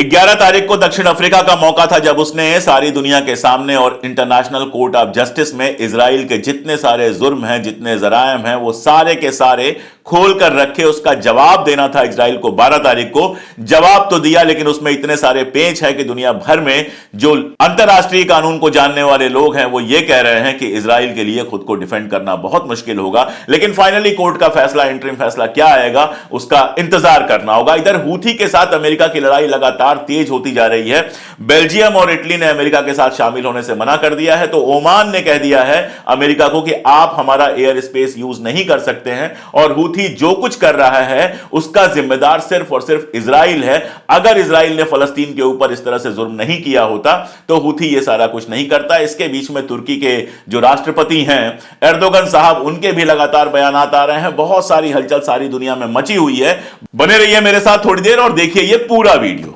11 तारीख को दक्षिण अफ्रीका का मौका था जब उसने सारी दुनिया के सामने और इंटरनेशनल कोर्ट ऑफ जस्टिस में इजराइल के जितने सारे जुर्म हैं, जितने जराइम हैं, वो सारे के सारे खोल कर रखे। उसका जवाब देना था इजराइल को 12 तारीख को। जवाब तो दिया, लेकिन उसमें इतने सारे पेच है कि दुनिया भर में जो अंतरराष्ट्रीय कानून को जानने वाले लोग हैं वो ये कह रहे हैं कि इजराइल के लिए खुद को डिफेंड करना बहुत मुश्किल होगा। लेकिन फाइनली कोर्ट का फैसला, इंटरिम फैसला क्या आएगा उसका इंतजार करना होगा। इधर हूथी के साथ अमेरिका की लड़ाई लगातार तेज होती जा रही है। बेल्जियम और इटली ने अमेरिका के साथ शामिल होने से मना कर दिया है, तो ओमान ने कह दिया है अमेरिका को कि आप हमारा एयर स्पेस यूज नहीं कर सकते हैं, और हूथी जो कुछ कर रहा है उसका जिम्मेदार सिर्फ और सिर्फ इजराइल है। अगर इजराइल ने फलस्तीन के ऊपर इस तरह से जुर्म नहीं किया होता तो हूथी ये सारा कुछ नहीं करता। इसके बीच में तुर्की के जो राष्ट्रपति हैं एर्दोगन साहब, उनके भी लगातार बयानात आ रहे हैं। बहुत सारी हलचल सारी दुनिया में मची हुई है। बने रहिए मेरे साथ थोड़ी देर और देखिए ये पूरा वीडियो।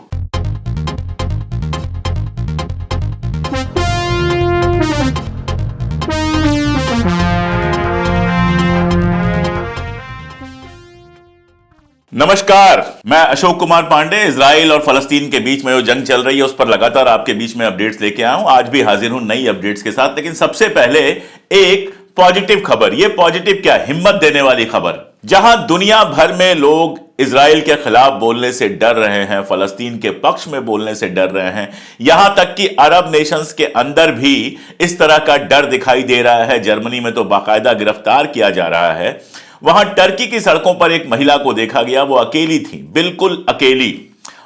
नमस्कार, मैं अशोक कुमार पांडे। इजराइल और फलस्तीन के बीच में जो जंग चल रही है उस पर लगातार आपके बीच में अपडेट्स लेके आया हूं। आज भी हाजिर हूं नई अपडेट्स के साथ। लेकिन सबसे पहले एक पॉजिटिव खबर। ये पॉजिटिव क्या, हिम्मत देने वाली खबर। जहां दुनिया भर में लोग इजराइल के खिलाफ बोलने से डर रहे हैं, फलस्तीन के पक्ष में बोलने से डर रहे हैं, यहां तक कि अरब नेशंस के अंदर भी इस तरह का डर दिखाई दे रहा है। जर्मनी में तो बाकायदा गिरफ्तार किया जा रहा है। वहां टर्की की सड़कों पर एक महिला को देखा गया, वो अकेली थी, बिल्कुल अकेली,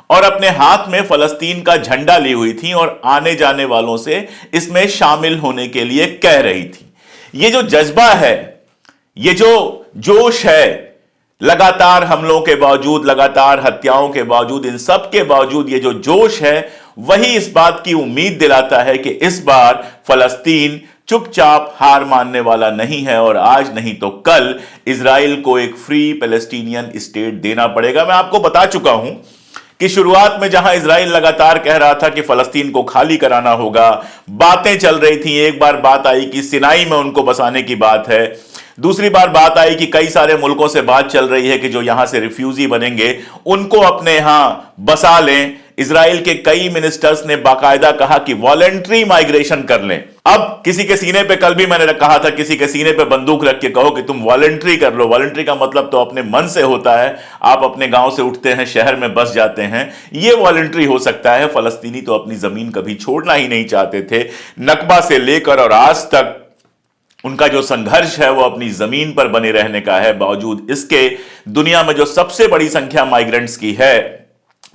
और अपने हाथ में फलस्तीन का झंडा ली हुई थी और आने जाने वालों से इसमें शामिल होने के लिए कह रही थी। ये जो जज्बा है, ये जो जोश है, लगातार हमलों के बावजूद, लगातार हत्याओं के बावजूद, इन सब के बावजूद ये जो जोश है वही इस बात की उम्मीद दिलाता है कि इस बार फलस्तीन चुपचाप हार मानने वाला नहीं है और आज नहीं तो कल इजराइल को एक फ्री पैलेस्टीनियन स्टेट देना पड़ेगा। मैं आपको बता चुका हूं कि शुरुआत में जहां इजराइल लगातार कह रहा था कि फलस्तीन को खाली कराना होगा, बातें चल रही थी। एक बार बात आई कि सिनाई में उनको बसाने की बात है, दूसरी बार बात आई कि कई सारे मुल्कों से बात चल रही है कि जो यहां से रिफ्यूजी बनेंगे उनको अपने यहां बसा लें। इजराइल के कई मिनिस्टर्स ने बाकायदा कहा कि वॉलंटरी माइग्रेशन कर लें। अब किसी के सीने पे, कल भी मैंने कहा था, किसी के सीने पे बंदूक रख के कहो कि तुम वॉलंटरी कर लो। वॉलंटरी का मतलब तो अपने मन से होता है। आप अपने गांव से उठते हैं, शहर में बस जाते हैं, ये वॉलंटरी हो सकता है। फलस्तीनी तो अपनी जमीन कभी छोड़ना ही नहीं चाहते थे। नकबा से लेकर और आज तक उनका जो संघर्ष है वो अपनी जमीन पर बने रहने का है। बावजूद इसके दुनिया में जो सबसे बड़ी संख्या माइग्रेंट्स की है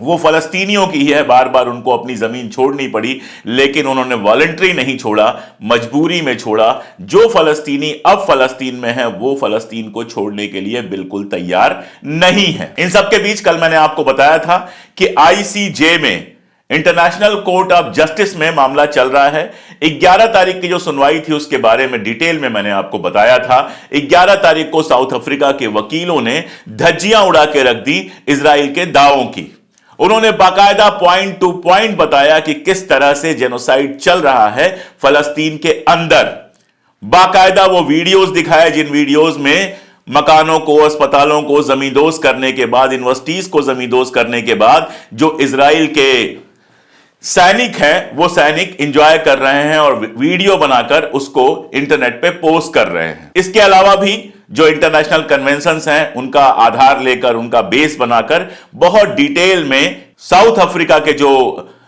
वो फलस्तीनियों की है। बार बार उनको अपनी जमीन छोड़नी पड़ी, लेकिन उन्होंने वॉलंटरी नहीं छोड़ा, मजबूरी में छोड़ा। जो फलस्तीनी अब फलस्तीन में है वो फलस्तीन को छोड़ने के लिए बिल्कुल तैयार नहीं है। इन सब के बीच कल मैंने आपको बताया था कि आईसीजे में, इंटरनेशनल कोर्ट ऑफ जस्टिस में मामला चल रहा है। 11 तारीख की जो सुनवाई थी उसके बारे में डिटेल में मैंने आपको बताया था। 11 तारीख को साउथ अफ्रीका के वकीलों ने धज्जियां उड़ा के रख दी इजराइल के दावों की। उन्होंने बाकायदा पॉइंट टू पॉइंट बताया कि किस तरह से जेनोसाइड चल रहा है फलस्तीन के अंदर। बाकायदा वो वीडियोस दिखाए जिन वीडियोस में मकानों को, अस्पतालों को जमींदोज करने के बाद, यूनिवर्सिटीज को जमींदोज करने के बाद जो इजराइल के सैनिक हैं वो सैनिक एंजॉय कर रहे हैं और वीडियो बनाकर उसको इंटरनेट पे पोस्ट कर रहे हैं। इसके अलावा भी जो इंटरनेशनल कन्वेंशंस हैं उनका आधार लेकर, उनका बेस बनाकर बहुत डिटेल में साउथ अफ्रीका के जो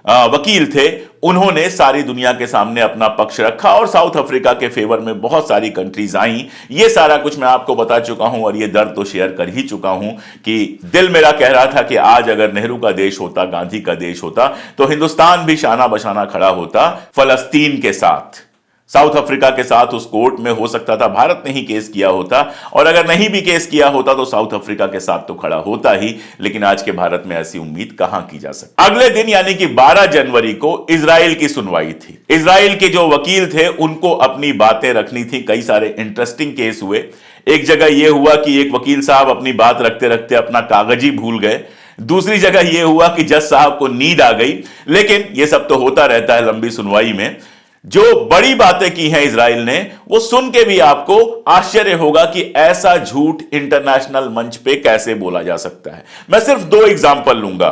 वकील थे उन्होंने सारी दुनिया के सामने अपना पक्ष रखा और साउथ अफ्रीका के फेवर में बहुत सारी कंट्रीज आई। ये सारा कुछ मैं आपको बता चुका हूं और ये दर्द तो शेयर कर ही चुका हूं कि दिल मेरा कह रहा था कि आज अगर नेहरू का देश होता, गांधी का देश होता, तो हिंदुस्तान भी शाना बशाना खड़ा होता फलस्तीन के साथ। साउथ अफ्रीका के साथ उस कोर्ट में हो सकता था भारत ने ही केस किया होता, और अगर नहीं भी केस किया होता तो साउथ अफ्रीका के साथ तो खड़ा होता ही। लेकिन आज के भारत में ऐसी उम्मीद कहां की जा सकती। अगले दिन यानी कि 12 जनवरी को इजराइल की सुनवाई थी। इजराइल के जो वकील थे उनको अपनी बातें रखनी थी। कई सारे इंटरेस्टिंग केस हुए। एक जगह यह हुआ कि एक वकील साहब अपनी बात रखते रखते अपना कागज ही भूल गए। दूसरी जगह यह हुआ कि जज साहब को नींद आ गई। लेकिन यह सब तो होता रहता है लंबी सुनवाई में। जो बड़ी बातें की हैं इजराइल ने, वो सुन के भी आपको आश्चर्य होगा कि ऐसा झूठ इंटरनेशनल मंच पे कैसे बोला जा सकता है। मैं सिर्फ 2 एग्जाम्पल लूंगा।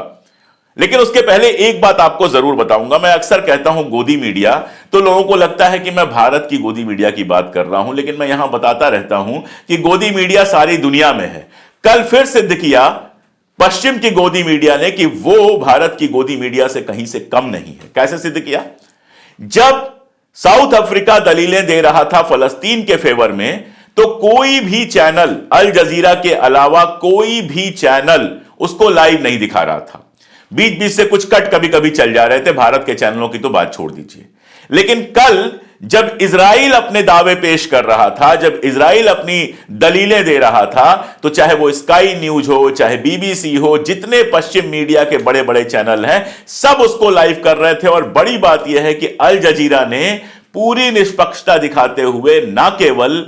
लेकिन उसके पहले एक बात आपको जरूर बताऊंगा। मैं अक्सर कहता हूं गोदी मीडिया, तो लोगों को लगता है कि मैं भारत की गोदी मीडिया की बात कर रहा हूं, लेकिन मैं यहां बताता रहता हूं कि गोदी मीडिया सारी दुनिया में है। कल फिर सिद्ध किया पश्चिम की गोदी मीडिया ने कि वो भारत की गोदी मीडिया से कहीं से कम नहीं है। कैसे सिद्ध किया? जब साउथ अफ्रीका दलीलें दे रहा था फलस्तीन के फेवर में, तो कोई भी चैनल, अल जजीरा के अलावा कोई भी चैनल उसको लाइव नहीं दिखा रहा था। बीच बीच से कुछ कट कभी कभी चल जा रहे थे, भारत के चैनलों की तो बात छोड़ दीजिए। लेकिन कल जब इजराइल अपने दावे पेश कर रहा था, जब इजराइल अपनी दलीलें दे रहा था, तो चाहे वो स्काई न्यूज हो, चाहे बीबीसी हो, जितने पश्चिम मीडिया के बड़े बड़े चैनल हैं, सब उसको लाइव कर रहे थे। और बड़ी बात यह है कि अल जजीरा ने पूरी निष्पक्षता दिखाते हुए ना केवल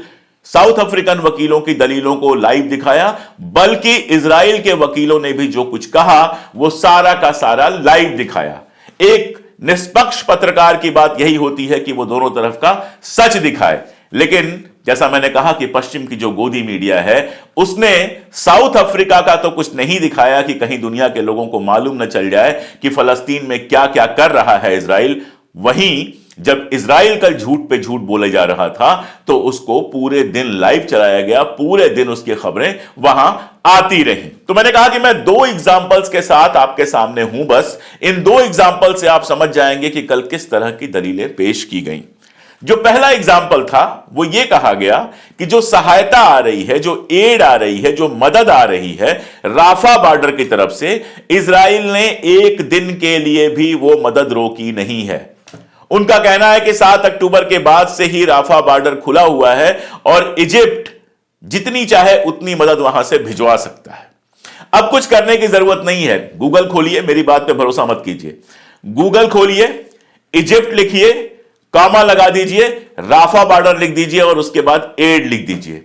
साउथ अफ्रीकन वकीलों की दलीलों को लाइव दिखाया, बल्कि इजराइल के वकीलों ने भी जो कुछ कहा वो सारा का सारा लाइव दिखाया। एक निष्पक्ष पत्रकार की बात यही होती है कि वो दोनों तरफ का सच दिखाए। लेकिन जैसा मैंने कहा कि पश्चिम की जो गोदी मीडिया है, उसने साउथ अफ्रीका का तो कुछ नहीं दिखाया कि कहीं दुनिया के लोगों को मालूम न चल जाए कि फलस्तीन में क्या क्या कर रहा है इजराइल। वहीं जब इजराइल कल झूठ पे झूठ बोले जा रहा था, तो उसको पूरे दिन लाइव चलाया गया, पूरे दिन उसकी खबरें वहां आती रही। तो मैंने कहा कि मैं दो एग्जाम्पल्स के साथ आपके सामने हूं। बस इन दो एग्जाम्पल से आप समझ जाएंगे कि कल किस तरह की दलीलें पेश की गई। जो पहला एग्जाम्पल था वो ये कहा गया कि जो सहायता आ रही है, जो एड आ रही है, जो मदद आ रही है राफा बॉर्डर की तरफ से, इजराइल ने एक दिन के लिए भी वो मदद रोकी नहीं है। उनका कहना है कि 7 अक्टूबर के बाद से ही राफा बॉर्डर खुला हुआ है और इजिप्ट जितनी चाहे उतनी मदद वहां से भिजवा सकता है। अब कुछ करने की जरूरत नहीं है। गूगल खोलिए, मेरी बात पे भरोसा मत कीजिए। गूगल खोलिए, इजिप्ट लिखिए, कॉमा लगा दीजिए, राफा बॉर्डर लिख दीजिए और उसके बाद एड लिख दीजिए।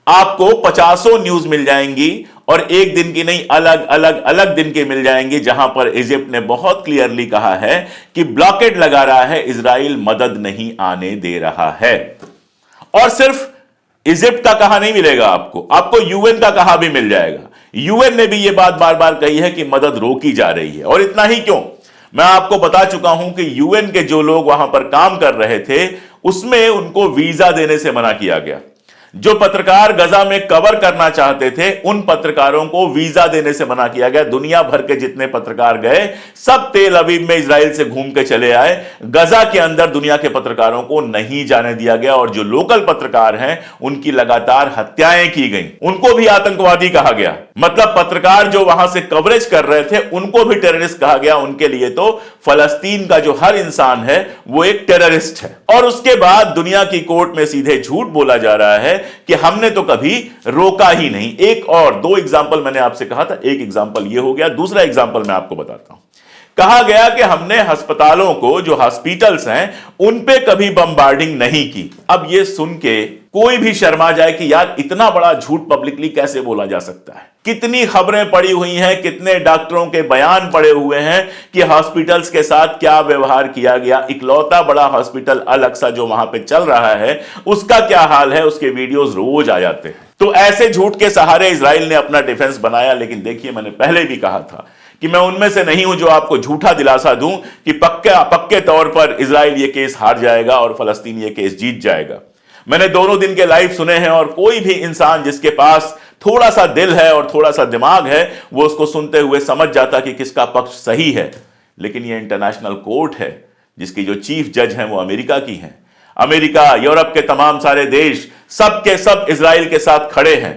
आपको 50 न्यूज मिल जाएंगी और एक दिन की नहीं, अलग अलग अलग दिन के मिल जाएंगे, जहां पर इजिप्ट ने बहुत क्लियरली कहा है कि ब्लॉकेड लगा रहा है, इजराइल मदद नहीं आने दे रहा है। और सिर्फ इजिप्ट का कहा नहीं मिलेगा आपको यूएन का कहा भी मिल जाएगा। यूएन ने भी यह बात बार बार कही है कि मदद रोकी जा रही है। और इतना ही क्यों, मैं आपको बता चुका हूं कि यूएन के जो लोग वहां पर काम कर रहे थे, उसमें उनको वीजा देने से मना किया गया। जो पत्रकार गजा में कवर करना चाहते थे, उन पत्रकारों को वीजा देने से मना किया गया। दुनिया भर के जितने पत्रकार गए, सब तेल अवीव में इजराइल से घूम के चले आए। गजा के अंदर दुनिया के पत्रकारों को नहीं जाने दिया गया और जो लोकल पत्रकार हैं, उनकी लगातार हत्याएं की गई, उनको भी आतंकवादी कहा गया। मतलब पत्रकार जो वहां से कवरेज कर रहे थे, उनको भी टेररिस्ट कहा गया। उनके लिए तो फलस्तीन का जो हर इंसान है वो एक टेररिस्ट है। और उसके बाद दुनिया की कोर्ट में सीधे झूठ बोला जा रहा है कि हमने तो कभी रोका ही नहीं। एक और दो एग्जाम्पल मैंने आपसे कहा था, एक एग्जाम्पल यह हो गया, दूसरा एग्जाम्पल मैं आपको बताता हूं। कहा गया कि हमने अस्पतालों को, जो हॉस्पिटल्स हैं, उन पे कभी बम्बार्डिंग नहीं की। अब यह सुन के कोई भी शर्मा जाए कि यार इतना बड़ा झूठ पब्लिकली कैसे बोला जा सकता है। कितनी खबरें पड़ी हुई हैं, कितने डॉक्टरों के बयान पड़े हुए हैं कि हॉस्पिटल्स के साथ क्या व्यवहार किया गया। इकलौता बड़ा हॉस्पिटल अल अक्सा जो वहां पे चल रहा है, उसका क्या हाल है, उसके वीडियोस रोज आ जाते हैं। तो ऐसे झूठ के सहारे इजराइल ने अपना डिफेंस बनाया। लेकिन देखिए, मैंने पहले भी कहा था कि मैं उनमें से नहीं हूं जो आपको झूठा दिलासा दूं कि पक्के तौर पर इजराइल ये केस हार जाएगा और फलस्तीन ये केस जीत जाएगा। मैंने दोनों दिन के लाइव सुने हैं और कोई भी इंसान जिसके पास थोड़ा सा दिल है और थोड़ा सा दिमाग है, वो उसको सुनते हुए समझ जाता कि किसका पक्ष सही है। लेकिन ये इंटरनेशनल कोर्ट है जिसकी जो चीफ जज हैं वो अमेरिका की हैं। अमेरिका, यूरोप के तमाम सारे देश, सब के सब इजराइल के साथ खड़े हैं।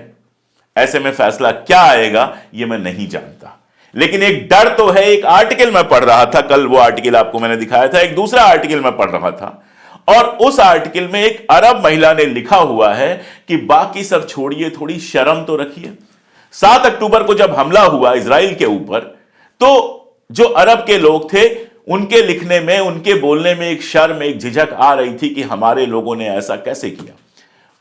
ऐसे में फैसला क्या आएगा ये मैं नहीं जानता, लेकिन एक डर तो है। एक आर्टिकल मैं पढ़ रहा था, कल वो आर्टिकल आपको मैंने दिखाया था, एक दूसरा आर्टिकल मैं पढ़ रहा था और उस आर्टिकल में एक अरब महिला ने लिखा हुआ है कि बाकी सब छोड़िए, थोड़ी शर्म तो रखिए। 7 अक्टूबर को जब हमला हुआ इजराइल के ऊपर, तो जो अरब के लोग थे, उनके लिखने में, उनके बोलने में एक शर्म, एक झिझक आ रही थी कि हमारे लोगों ने ऐसा कैसे किया।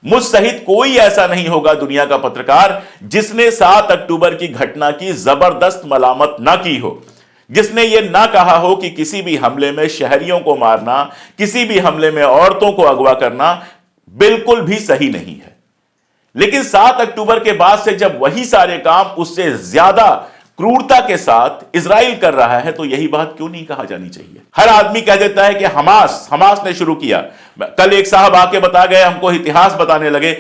मुझ सहित कोई ऐसा नहीं होगा दुनिया का पत्रकार जिसने 7 अक्टूबर की घटना की जबरदस्त मलामत ना की हो, जिसने यह ना कहा हो कि किसी भी हमले में शहरियों को मारना, किसी भी हमले में औरतों को अगवा करना बिल्कुल भी सही नहीं है। लेकिन 7 अक्टूबर के बाद से जब वही सारे काम, उससे ज्यादा क्रूरता के साथ इजराइल कर रहा है, तो यही बात क्यों नहीं कहा जानी चाहिए? हर आदमी कह देता है कि हमास ने शुरू किया। कल एक साहब आके बता गए, हमको इतिहास बताने लगे,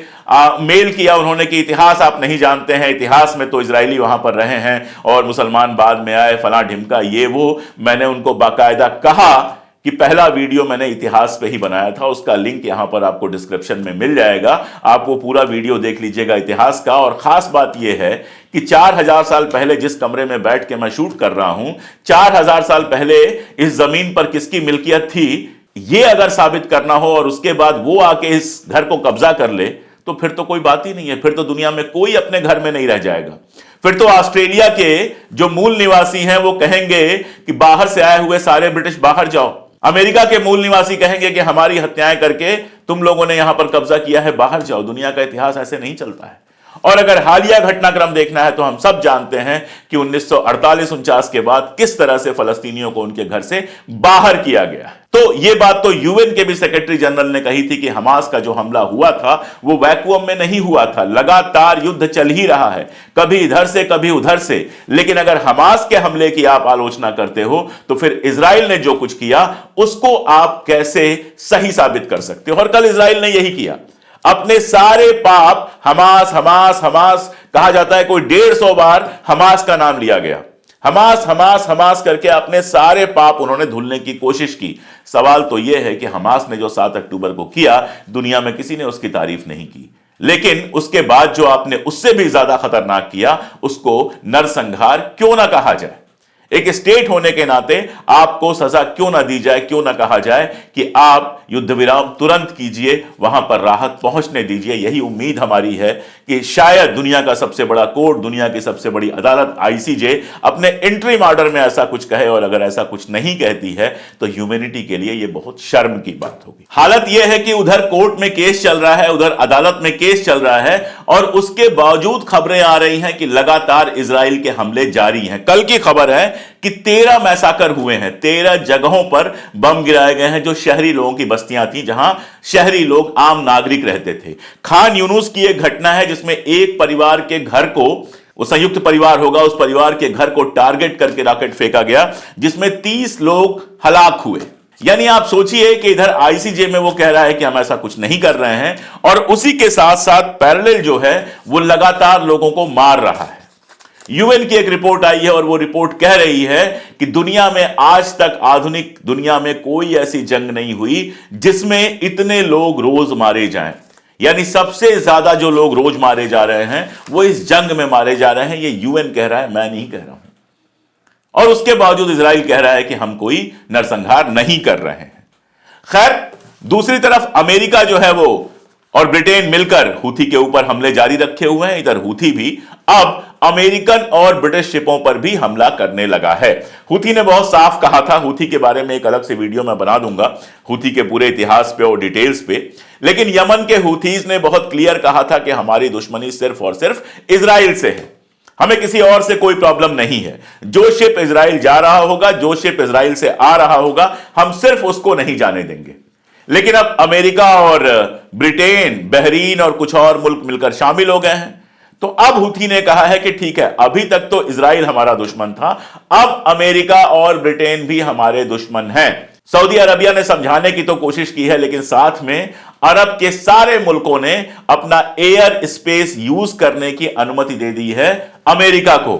मेल किया उन्होंने कि इतिहास आप नहीं जानते हैं, इतिहास में तो इजरायली वहां पर रहे हैं और मुसलमान बाद में आए, फला ढिमका ये वो। मैंने उनको बाकायदा कहा कि पहला वीडियो मैंने इतिहास पे ही बनाया था, उसका लिंक यहां पर आपको डिस्क्रिप्शन में मिल जाएगा, आप वो पूरा वीडियो देख लीजिएगा इतिहास का। और खास बात यह है कि 4000 साल पहले जिस कमरे में बैठ के मैं शूट कर रहा हूं, 4000 साल पहले इस जमीन पर किसकी मिल्कियत थी, यह अगर साबित करना हो और उसके बाद वो आके इस घर को कब्जा कर ले, तो फिर तो कोई बात ही नहीं है। फिर तो दुनिया में कोई अपने घर में नहीं रह जाएगा। फिर तो ऑस्ट्रेलिया के जो मूल निवासी हैं वो कहेंगे कि बाहर से आए हुए सारे ब्रिटिश बाहर जाओ। अमेरिका के मूल निवासी कहेंगे कि हमारी हत्याएं करके तुम लोगों ने यहां पर कब्जा किया है, बाहर जाओ। दुनिया का इतिहास ऐसे नहीं चलता है। और अगर हालिया घटनाक्रम देखना है तो हम सब जानते हैं कि 1948-49 के बाद किस तरह से फलस्तीनियों को उनके घर से बाहर किया गया। तो यह बात तो यूएन के भी सेक्रेटरी जनरल ने कही थी कि हमास का जो हमला हुआ था वो वैक्यूम में नहीं हुआ था, लगातार युद्ध चल ही रहा है, कभी इधर से कभी उधर से। लेकिन अगर हमास के हमले की आप आलोचना करते हो तो फिर इजराइल ने जो कुछ किया उसको आप कैसे सही साबित कर सकते हो? और कल इजराइल ने यही किया, अपने सारे पाप हमास हमास हमास कहा जाता है, कोई 150 बार हमास का नाम लिया गया, हमास हमास हमास करके अपने सारे पाप उन्होंने धुलने की कोशिश की। सवाल तो यह है कि हमास ने जो 7 अक्टूबर को किया, दुनिया में किसी ने उसकी तारीफ नहीं की, लेकिन उसके बाद जो आपने उससे भी ज्यादा खतरनाक किया उसको नरसंहार क्यों ना कहा जाए? एक स्टेट होने के नाते आपको सजा क्यों ना दी जाए, क्यों ना कहा जाए कि आप युद्ध विराम तुरंत कीजिए, वहां पर राहत पहुंचने दीजिए। यही उम्मीद हमारी है कि शायद दुनिया का सबसे बड़ा कोर्ट, दुनिया की सबसे बड़ी अदालत आईसीजे अपने इंटरिम ऑर्डर में ऐसा कुछ कहे, और अगर ऐसा कुछ नहीं कहती है तो ह्यूमैनिटी के लिए यह बहुत शर्म की बात होगी। हालत यह है कि उधर कोर्ट में केस चल रहा है, उधर अदालत में केस चल रहा है, और उसके बावजूद खबरें आ रही हैं कि लगातार इजराइल के हमले जारी हैं। कल की खबर है कि 13 मैसाकर हुए हैं, 13 जगहों पर बम गिराए गए हैं जो शहरी लोगों की बस्तियां थी, जहां शहरी लोग आम नागरिक रहते थे। खान यूनुस की एक घटना है जिसमें एक परिवार के घर को, वो संयुक्त परिवार होगा, उस परिवार के घर को टारगेट करके रॉकेट फेंका गया जिसमें 30 लोग हलाक हुए। यानी आप सोचिए कि इधर आईसीजे में वो कह रहा है कि हम ऐसा कुछ नहीं कर रहे हैं, और उसी के साथ साथ पैरेलल जो है वो लगातार लोगों को मार रहा है। यूएन की एक रिपोर्ट आई है और वो रिपोर्ट कह रही है कि दुनिया में आज तक, आधुनिक दुनिया में कोई ऐसी जंग नहीं हुई जिसमें इतने लोग रोज मारे जाएं। यानी सबसे ज्यादा जो लोग रोज मारे जा रहे हैं वो इस जंग में मारे जा रहे हैं। ये यूएन कह रहा है, मैं नहीं कह रहा हूं। और उसके बावजूद इजराइल कह रहा है कि हम कोई नरसंहार नहीं कर रहे हैं। खैर, दूसरी तरफ अमेरिका जो है वो और ब्रिटेन मिलकर हूथी के ऊपर हमले जारी रखे हुए हैं। इधर हूथी भी अब अमेरिकन और ब्रिटिश शिपों पर भी हमला करने लगा है। हूथी ने बहुत साफ कहा था, हूथी के बारे में एक अलग से वीडियो मैं बना दूंगा, हूथी के पूरे इतिहास पे और डिटेल्स पे। लेकिन यमन के हूथीज ने बहुत क्लियर कहा था कि हमारी दुश्मनी सिर्फ और सिर्फ इजराइल से है, हमें किसी और से कोई प्रॉब्लम नहीं है। जो शिप इजराइल जा रहा होगा, जो शिप इजराइल से आ रहा होगा, हम सिर्फ उसको नहीं जाने देंगे। लेकिन अब अमेरिका और ब्रिटेन, बहरीन और कुछ और मुल्क मिलकर शामिल हो गए हैं। तो अब हूथी ने कहा है कि ठीक है, अभी तक तो इजराइल हमारा दुश्मन था, अब अमेरिका और ब्रिटेन भी हमारे दुश्मन हैं। सऊदी अरबिया ने समझाने की तो कोशिश की है, लेकिन साथ में अरब के सारे मुल्कों ने अपना एयर स्पेस यूज करने की अनुमति दे दी है अमेरिका को।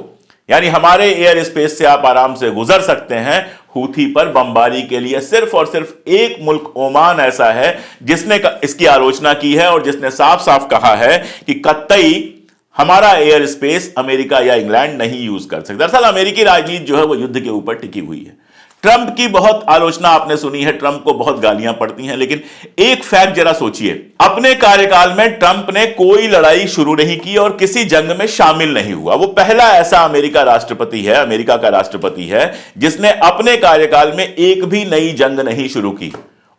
यानी हमारे एयर स्पेस से आप आराम से गुजर सकते हैं। हूथी पर बमबारी के लिए सिर्फ और सिर्फ एक मुल्क ओमान ऐसा है जिसने इसकी आलोचना की है और जिसने साफ साफ कहा है कि कतई हमारा एयर स्पेस अमेरिका या इंग्लैंड नहीं यूज कर सकते। दरअसल अमेरिकी राजनीति जो है वो युद्ध के ऊपर टिकी हुई है। ट्रंप की बहुत आलोचना आपने सुनी है, ट्रंप को बहुत गालियां पड़ती हैं, लेकिन एक फैक्ट जरा सोचिए, अपने कार्यकाल में ट्रंप ने कोई लड़ाई शुरू नहीं की और किसी जंग में शामिल नहीं हुआ। वो पहला ऐसा अमेरिका का राष्ट्रपति है जिसने अपने कार्यकाल में एक भी नई जंग नहीं शुरू की।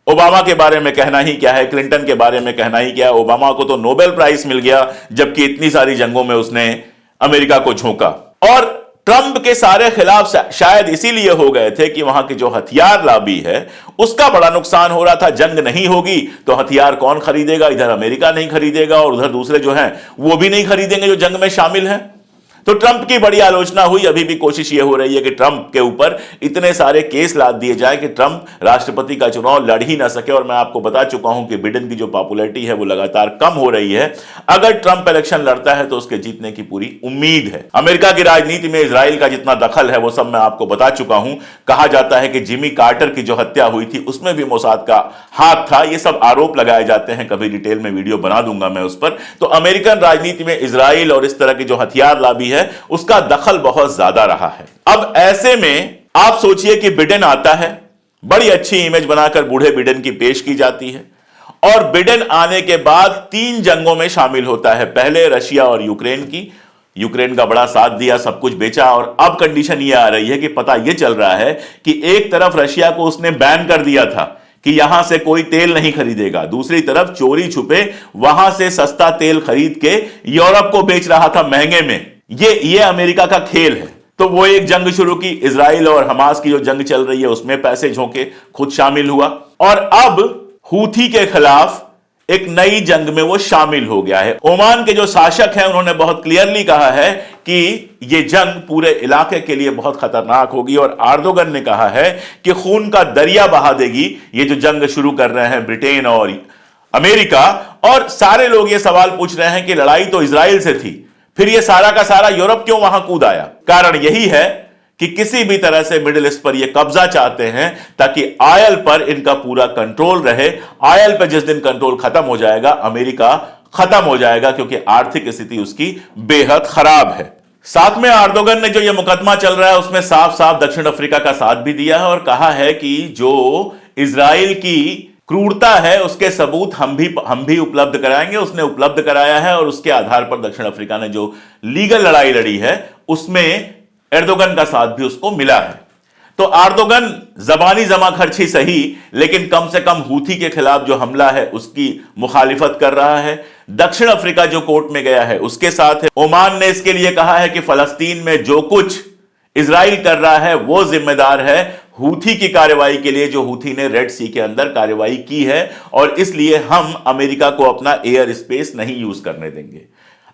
ओबामा के बारे में कहना ही क्या है, क्लिंटन के बारे में कहना ही क्या है। ओबामा को तो नोबेल प्राइज मिल गया, जबकि इतनी सारी जंगों में उसने अमेरिका को झोंका। और ट्रंप के सारे खिलाफ शायद इसीलिए हो गए थे कि वहां की जो हथियार लॉबी है उसका बड़ा नुकसान हो रहा था। जंग नहीं होगी तो हथियार कौन खरीदेगा? इधर अमेरिका नहीं खरीदेगा और उधर दूसरे जो हैं वो भी नहीं खरीदेंगे जो जंग में शामिल हैं। तो ट्रंप की बड़ी आलोचना हुई। अभी भी कोशिश यह हो रही है कि ट्रंप के ऊपर इतने सारे केस लाद दिए जाए कि ट्रंप राष्ट्रपति का चुनाव लड़ ही ना सके। और मैं आपको बता चुका हूं कि बिडेन की जो पॉपुलैरिटी है वो लगातार कम हो रही है। अगर ट्रंप इलेक्शन लड़ता है तो उसके जीतने की पूरी उम्मीद है। अमेरिका की राजनीति में इजराइल का जितना दखल है वो सब मैं आपको बता चुका हूं। कहा जाता है कि जिमी कार्टर की जो हत्या हुई थी उसमें भी मोसाद का हाथ था। ये सब आरोप लगाए जाते हैं, कभी डिटेल में वीडियो बना दूंगा मैं उस पर। तो अमेरिकन राजनीति में इजराइल और इस तरह की जो हथियार लॉबी है उसका दखल बहुत ज्यादा रहा है। अब ऐसे में आप सोचिए कि बिडेन आता है, बड़ी अच्छी इमेज बनाकर बूढ़े बिडेन की पेश की जाती है और बिडेन आने के बाद 3 जंगों में शामिल होता है। पहले रशिया और यूक्रेन की, यूक्रेन का बड़ा साथ दिया, सब कुछ बेचा। और अब कंडीशन यह आ रही है कि पता यह चल रहा है कि एक तरफ रशिया को उसने बैन कर दिया था कि यहां से कोई तेल नहीं खरीदेगा, दूसरी तरफ चोरी छुपे वहां से सस्ता तेल खरीद के यूरोप को बेच रहा था महंगे में। ये अमेरिका का खेल है। तो वो एक जंग शुरू की, इजराइल और हमास की जो जंग चल रही है उसमें पैसे झोंके, खुद शामिल हुआ। और अब हूथी के खिलाफ एक नई जंग में वो शामिल हो गया है। ओमान के जो शासक हैं उन्होंने बहुत क्लियरली कहा है कि ये जंग पूरे इलाके के लिए बहुत खतरनाक होगी। और आर्दोगन ने कहा है कि खून का दरिया बहा देगी ये जो जंग शुरू कर रहे हैं ब्रिटेन और अमेरिका। और सारे लोग ये सवाल पूछ रहे हैं कि लड़ाई तो इजराइल से थी, फिर ये सारा का सारा यूरोप क्यों वहां कूद आया? कारण यही है कि किसी भी तरह से मिडिल ईस्ट पर ये कब्जा चाहते हैं ताकि ऑयल पर इनका पूरा कंट्रोल रहे। ऑयल पर जिस दिन कंट्रोल खत्म हो जाएगा अमेरिका खत्म हो जाएगा, क्योंकि आर्थिक स्थिति उसकी बेहद खराब है। साथ में आर्दोगन ने जो ये मुकदमा चल रहा है उसमें साफ साफ दक्षिण अफ्रीका का साथ भी दिया है और कहा है कि जो इजराइल की क्रूरता है उसके सबूत हम भी उपलब्ध कराएंगे। उसने उपलब्ध कराया है और उसके आधार पर दक्षिण अफ्रीका ने जो लीगल लड़ाई लड़ी है उसमें एर्दोगन का साथ भी उसको मिला है। तो एर्दोगन जबानी जमा खर्ची सही, लेकिन कम से कम हूथी के खिलाफ जो हमला है उसकी मुखालिफत कर रहा है। दक्षिण अफ्रीका जो कोर्ट में गया है उसके साथ है। ओमान ने इसके लिए कहा है कि फलस्तीन में जो कुछ इजराइल कर रहा है वो जिम्मेदार है हूथी की कार्रवाई के लिए, जो हूथी ने रेड सी के अंदर कार्रवाई की है। और इसलिए हम अमेरिका को अपना एयर स्पेस नहीं यूज करने देंगे।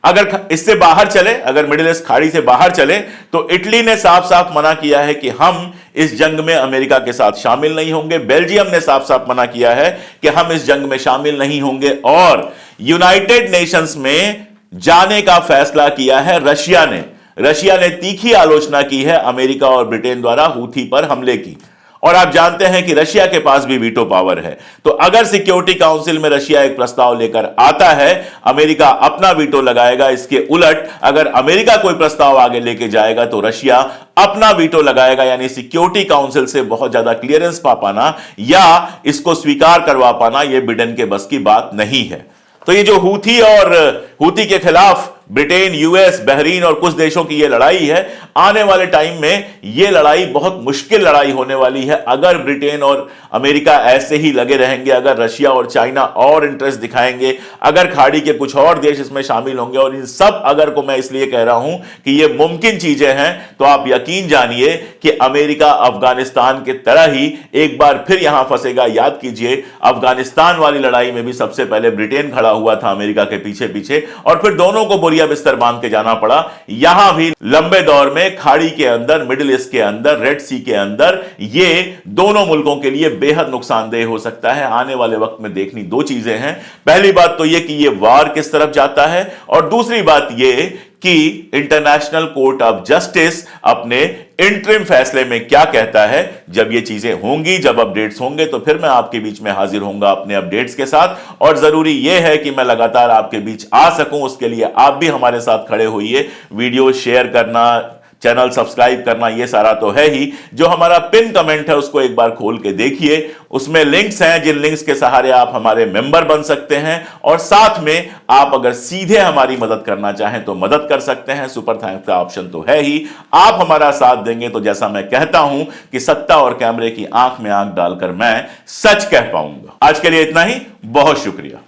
अगर इससे बाहर चले, अगर मिडिल ईस्ट खाड़ी से बाहर चले, तो इटली ने साफ साफ मना किया है कि हम इस जंग में अमेरिका के साथ शामिल नहीं होंगे। बेल्जियम ने साफ साफ मना किया है कि हम इस जंग में शामिल नहीं होंगे। और यूनाइटेड नेशंस में जाने का फैसला किया है रशिया ने। रशिया ने तीखी आलोचना की है अमेरिका और ब्रिटेन द्वारा हूथी पर हमले की। और आप जानते हैं कि रशिया के पास भी वीटो पावर है। तो अगर सिक्योरिटी काउंसिल में रशिया एक प्रस्ताव लेकर आता है, अमेरिका अपना वीटो लगाएगा। इसके उलट अगर अमेरिका कोई प्रस्ताव आगे लेके जाएगा तो रशिया अपना वीटो लगाएगा। यानी सिक्योरिटी काउंसिल से बहुत ज्यादा क्लियरेंस पा पाना या इसको स्वीकार करवा पाना यह बिडेन के बस की बात नहीं है। तो ये जो हूथी के खिलाफ ब्रिटेन, यूएस, बहरीन और कुछ देशों की यह लड़ाई है, आने वाले टाइम में यह लड़ाई बहुत मुश्किल लड़ाई होने वाली है। अगर ब्रिटेन और अमेरिका ऐसे ही लगे रहेंगे, अगर रशिया और चाइना और इंटरेस्ट दिखाएंगे, अगर खाड़ी के कुछ और देश इसमें शामिल होंगे, और इन सब अगर को मैं इसलिए कह रहा हूं कि ये मुमकिन चीजें हैं, तो आप यकीन जानिए कि अमेरिका अफगानिस्तान के तरह ही एक बार फिर यहां फंसेगा। याद कीजिए, अफगानिस्तान वाली लड़ाई में भी सबसे पहले ब्रिटेन खड़ा हुआ था अमेरिका के पीछे पीछे, और फिर दोनों को बोरिया बिस्तर बांध के जाना पड़ा। यहां भी लंबे दौर में खाड़ी के अंदर, मिडिल ईस्ट के अंदर, रेड सी के अंदर, ये दोनों मुल्कों के लिए बेहद नुकसानदेह हो सकता है। आने वाले वक्त में देखनी 2 चीजें हैं। पहली बात तो यह कि यह वार किस तरफ जाता है, और दूसरी बात यह कि इंटरनेशनल कोर्ट ऑफ जस्टिस अपने इंटरिम फैसले में क्या कहता है। जब ये चीजें होंगी, जब अपडेट्स होंगे, तो फिर मैं आपके बीच में हाजिर होऊंगा अपने अपडेट्स के साथ। और जरूरी यह है कि मैं लगातार आपके बीच आ सकूं, उसके लिए आप भी हमारे साथ खड़े होइए। वीडियो शेयर करना, चैनल सब्सक्राइब करना, ये सारा तो है ही। जो हमारा पिन कमेंट है उसको एक बार खोल के देखिए, उसमें लिंक्स हैं, जिन लिंक्स के सहारे आप हमारे मेंबर बन सकते हैं। और साथ में आप अगर सीधे हमारी मदद करना चाहें तो मदद कर सकते हैं। सुपर थैंक्स का ऑप्शन तो है ही। आप हमारा साथ देंगे तो जैसा मैं कहता हूं कि सत्ता और कैमरे की आंख में आंख डालकर मैं सच कह पाऊंगा। आज के लिए इतना ही, बहुत शुक्रिया।